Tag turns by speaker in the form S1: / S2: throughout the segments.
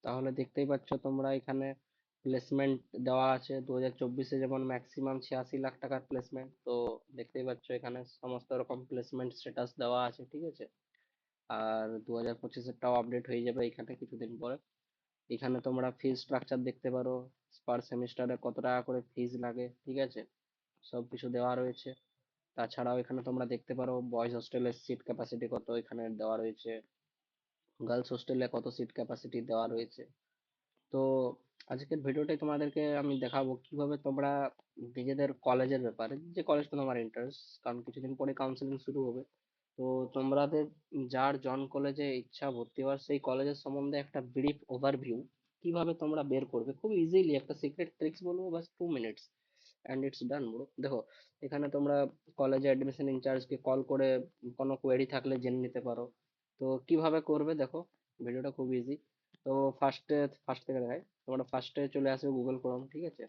S1: তাহলে দেখতেই পাচ্ছ তোমরা এখানে প্লেসমেন্ট দেওয়া আছে 2024-এ, যেমন ম্যাক্সিমাম 86 লাখ টাকার প্লেসমেন্ট। তো দেখতেই পাচ্ছ এখানে সমস্ত রকম প্লেসমেন্ট স্ট্যাটাস দেওয়া আছে, ঠিক আছে। আর 2025-এরটাও আপডেট হয়ে যাবে এখানে কিছুদিন পরে। এখানে তোমরা ফিজ স্ট্রাকচার দেখতে পারো, পার সেমিস্টারে কত টাকা করে ফিজ লাগে, ঠিক আছে, সবকিছু দেওয়া রয়েছে। তাছাড়াও এখানে তোমরা দেখতে পারো বয়েজ হোস্টেলের সিট ক্যাপাসিটি কত এখানে দেওয়া রয়েছে, গার্লস হোস্টেলে কত সিট ক্যাপাসিটি দেওয়া রয়েছে। তো আজকের ভিডিওটাই তোমাদেরকে আমি দেখাবো কিভাবে তোমরা নিজেদের কলেজের ব্যাপারে, যে কলেজটা তোমার ইন্টারেস্ট, কারণ কিছুদিন পরে কাউন্সিলিং শুরু হবে। তো তোমাদের যার জন কলেজে ইচ্ছা ভর্তি হওয়ার, সেই কলেজের সম্বন্ধে একটা ব্রিফ ওভারভিউ কিভাবে তোমরা বের করবে খুব ইজিলি, একটা সিক্রেট ট্রিক্স বলবো, বাস 2 minutes and it's done bro. দেখো, এখানে তোমরা কলেজে অ্যাডমিশন ইনচার্জকে কল করে কোনো কোয়েরি থাকলে জেনে নিতে পারো। তো কিভাবে করবে দেখো, ভিডিওটা খুব ইজি। তো ফার্স্ট থেকে দেখাই। তোমরা ফার্স্টে চলে আসবে গুগল ক্রোম, ঠিক আছে।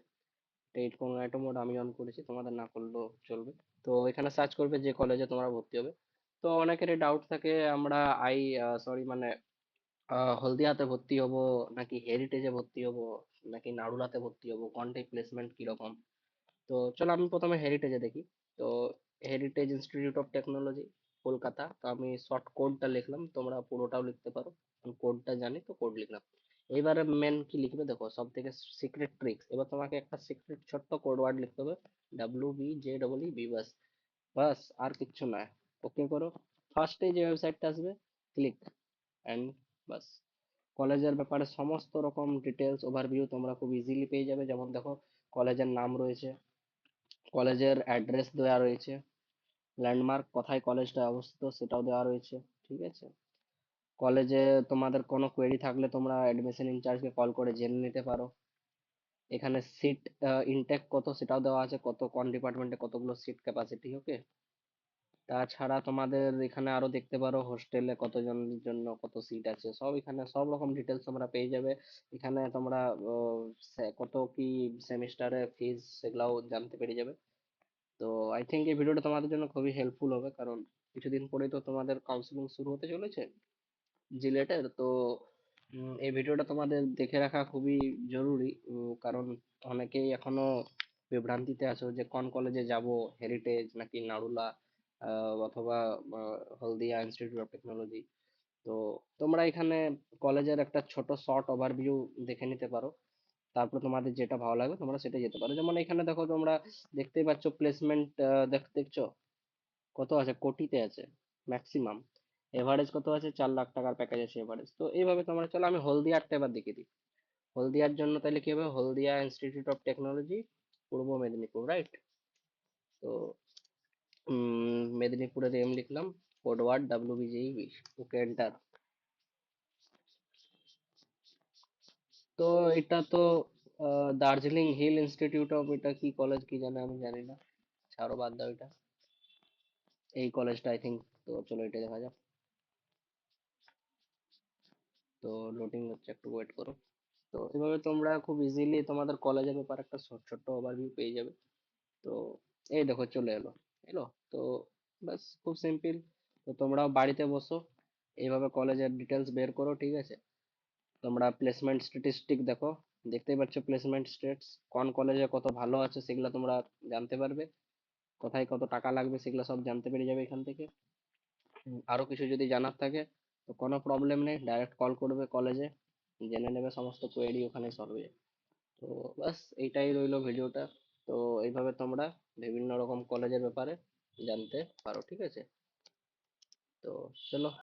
S1: এইট কোন অটো মোড আমি অন করেছি, তোমাদের না করলেও চলবে। তো এখানে সার্চ করবে যে কলেজে তোমরা ভর্তি হবে। তো অনেকেরই ডাউট থাকে, আমরা সরি মানে হলদিয়াতে ভর্তি হব, নাকি হেরিটেজে ভর্তি হব, নাকি নাড়ুলাতে ভর্তি হব, কোনটাই প্লেসমেন্ট কিরকম। তো চলো আমি প্রথমে হেরিটেজে দেখি। তো heritage institute of technology, Kolkata. তো আমি শর্ট কোডটা লিখলাম, তোমরা পুরোটাও লিখতে পারো, আমি কোডটা জানি তো কোড লিখলাম। এইবারে মেন কি লিখবে দেখো, সব থেকে সিক্রেট ট্রিক্স, এবার তোমাকে একটা সিক্রেট ছোট্ট কোড ওয়ার্ড লিখতে হবে, WBJEE বাস। বাস আর কিচ্ছু নয়। ওকে করো, ফার্স্টে যে ওয়েবসাইটটা আসবে ক্লিক অ্যান্ড বাস। কলেজের ব্যাপারে সমস্ত রকম ডিটেলস ওভারভিউ তোমরা খুব ইজিলি পেয়ে যাবে। যেমন দেখো, কলেজের নাম রয়েছে, কলেজের অ্যাড্রেস দেওয়া রয়েছে, ল্যান্ডমার্ক কোথায় কলেজটা অবস্থিত সেটাও দেওয়া রয়েছে, ঠিক আছে। কলেজে তোমাদের কোনো কোয়েরি থাকলে তোমরা অ্যাডমিশন ইনচার্জকে কল করে জেনে নিতে পারো। এখানে সিট ইনটেক কত সেটাও দেওয়া আছে, কত কোন ডিপার্টমেন্টে কতগুলো সিট ক্যাপাসিটি, ওকে। তাছাড়া তোমাদের এখানে আরো দেখতে পারো হোস্টেলে কতজনের জন্য কত সিট আছে, সব এখানে সব রকম ডিটেলস তোমরা পেয়ে যাবে। এখানে তোমরা কত কি সেমিস্টারে ফিস সেগুলাও জানতে পেরে যাবে। তো আই থিঙ্ক এই ভিডিওটা তোমাদের জন্য খুবই হেল্পফুল হবে, কারণ কিছুদিন পরেই তো তোমাদের কাউন্সিলিং শুরু হতে চলেছে জিলেটের। তো এই ভিডিওটা তোমাদের দেখে রাখা খুবই জরুরি, কারণ অনেকেই এখনো বিভ্রান্তিতে আছো যে কোন কলেজে যাব, হেরিটেজ নাকি নাড়ুলা, অথবা হলদিয়া ইনস্টিটিউট অফ টেকনোলজি। তো তোমরা এখানে কলেজের একটা ছোট শর্ট ওভারভিউ দেখে নিতে পারো, তারপর তোমাদের যেটা ভালো লাগবে তোমরা সেটা যেতে পারো। যেমন এখানে দেখো, তোমরা দেখতেই পাচ্ছ প্লেসমেন্ট, দেখছো কত আছে, কোটিতে আছে ম্যাক্সিমাম। এভারেজ কত আছে, 4 লাখ টাকার প্যাকেজ আছে এভারেজ। তো এইভাবে তোমরা, চলো আমি হলদিয়ারটা এবার দেখিয়ে দিই। হলদিয়ার জন্য তাহলে কি হবে, হলদিয়া institute of technology, Purba Medinipur, right. তো মেদিনীপুরের এম লিখলাম, code word WBJEE, okay enter. তো এটা তো দার্জিলিং হিল ইনস্টিটিউট অফ, এটা কি কলেজ কি জানে আমি জানি না, ছাড়ো বাদ দাও এটা। এই কলেজটা আই থিঙ্ক। তো চলো এটা দেখা যাক। তো লোডিং হচ্ছে, একটু ওয়েট করো। তো এভাবে তোমরা খুব ইজিলি তোমাদের কলেজের ব্যাপারে একটা ছোট্ট ওভারভিউ পেয়ে যাবে। তো এই দেখো চলে এলো, এলো। তো ব্যাস খুব সিম্পল। তো তোমরাও বাড়িতে বসো, এইভাবে কলেজের ডিটেলস বের করো, ঠিক আছে। তোমরা প্লেসমেন্ট স্ট্যাটিস্টিক দেখো, দেখতেই পাচ্ছ প্লেসমেন্ট স্টেটস, কোন কলেজে কত ভালো আছে সেগুলো তোমরা জানতে পারবে, কোথায় কত টাকা লাগবে সেগুলো সব জানতে পেরে যাবে এখান থেকে। আরো কিছু যদি জানার থাকে তো কোনো প্রবলেম নেই, ডাইরেক্ট কল করবে কলেজে, জেনে নেবে সমস্ত কোয়েরি ওখানে সলভ হয়ে যাবে। তো বাস এইটাই রইলো ভিডিওটা। তো এইভাবে তোমরা বিভিন্ন রকম কলেজের ব্যাপারে জানতে পারো, ঠিক আছে। তো চলো।